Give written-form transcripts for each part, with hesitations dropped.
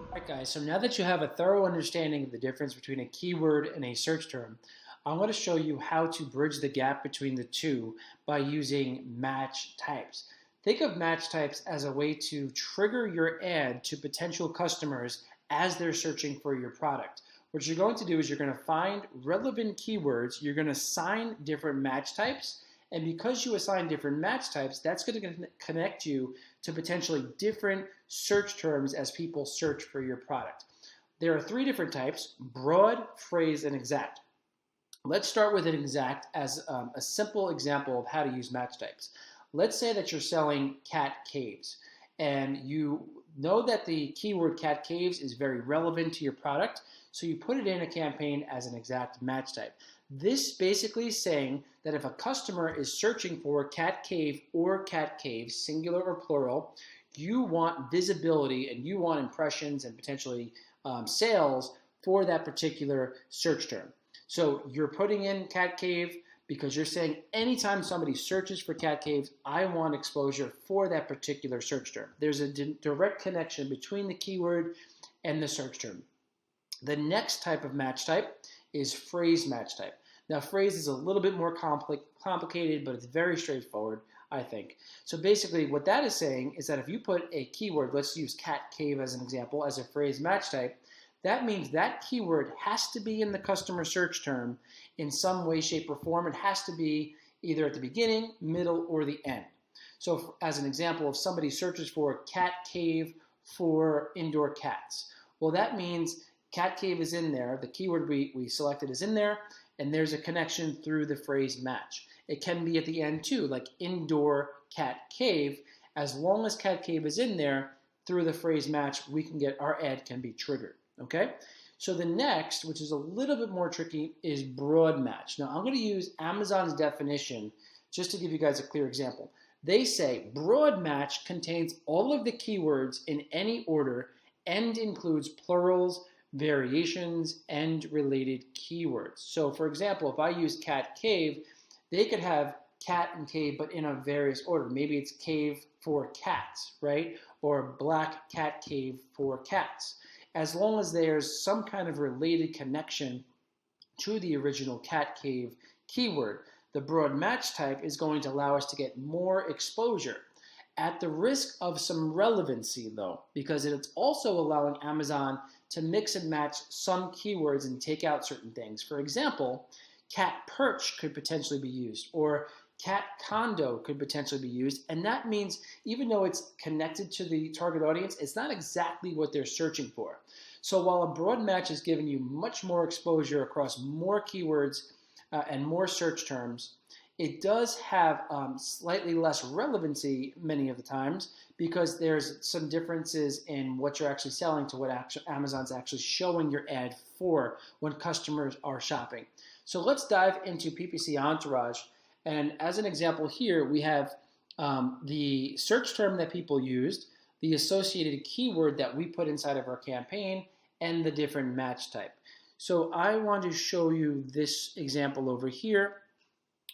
Alright guys, so now that you have a thorough understanding of the difference between a keyword and a search term, I'm going to show you how to bridge the gap between the two by using match types. Think of match types as a way to trigger your ad to potential customers as they're searching for your product. What you're going to do is you're going to find relevant keywords, you're going to assign different match types, and because you assign different match types, that's going to connect you to potentially different search terms as people search for your product. There are three different types: broad, phrase, and exact. Let's start with an exact as a simple example of how to use match types. Let's say that you're selling cat caves and you know that the keyword cat caves is very relevant to your product, so you put it in a campaign as an exact match type. This basically is saying that if a customer is searching for cat cave or cat caves, singular or plural, you want visibility and you want impressions and potentially sales for that particular search term. So you're putting in cat cave because you're saying anytime somebody searches for cat caves, I want exposure for that particular search term. There's a direct connection between the keyword and the search term. The next type of match type is phrase match type. Now, phrase is a little bit more complicated, but it's very straightforward, I think. So basically what that is saying is that if you put a keyword, let's use cat cave as an example, as a phrase match type, that means that keyword has to be in the customer search term in some way, shape, or form. It has to be either at the beginning, middle, or the end. So as an example, if somebody searches for cat cave for indoor cats, well, that means cat cave is in there, the keyword we selected is in there, and there's a connection through the phrase match. It can be at the end too, like indoor cat cave. As long as cat cave is in there, through the phrase match, we can get, our ad can be triggered, okay? So the next, which is a little bit more tricky, is broad match. Now I'm gonna use Amazon's definition just to give you guys a clear example. They say broad match contains all of the keywords in any order and includes plurals, variations, and related keywords. So for example, if I use cat cave, they could have cat and cave, but in a various order. Maybe it's cave for cats, right? Or black cat cave for cats. As long as there's some kind of related connection to the original cat cave keyword, the broad match type is going to allow us to get more exposure at the risk of some relevancy though, because it's also allowing Amazon to mix and match some keywords and take out certain things. For example, cat perch could potentially be used, or cat condo could potentially be used, and that means even though it's connected to the target audience, it's not exactly what they're searching for. So while a broad match is giving you much more exposure across more keywords and more search terms, it does have slightly less relevancy many of the times because there's some differences in what you're actually selling to what Amazon's actually showing your ad for when customers are shopping. So let's dive into PPC Entourage. And as an example here, we have the search term that people used, the associated keyword that we put inside of our campaign, and the different match type. So I want to show you this example over here.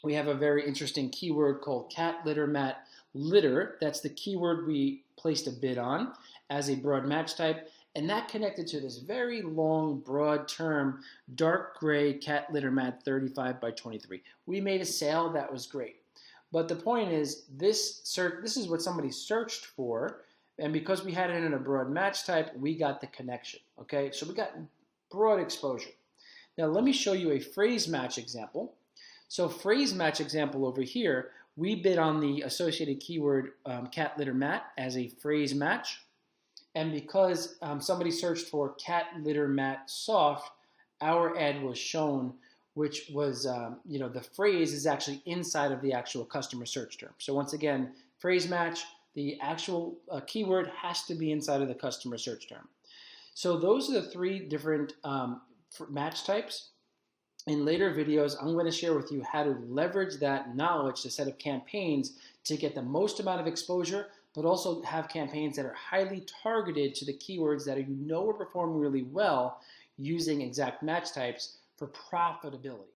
We have a very interesting keyword called cat litter mat litter. That's the keyword we placed a bid on as a broad match type. And that connected to this very long, broad term, dark gray cat litter mat 35 by 23. We made a sale, that was great. But the point is, this is what somebody searched for, and because we had it in a broad match type, we got the connection, okay? So we got broad exposure. Now let me show you a phrase match example. So phrase match example over here, we bid on the associated keyword cat litter mat as a phrase match. And because somebody searched for cat litter mat soft, our ad was shown, which was, the phrase is actually inside of the actual customer search term. So once again, phrase match, the actual keyword has to be inside of the customer search term. So those are the three different match types. In later videos, I'm going to share with you how to leverage that knowledge to set up campaigns to get the most amount of exposure, but also have campaigns that are highly targeted to the keywords that you know are performing really well using exact match types for profitability.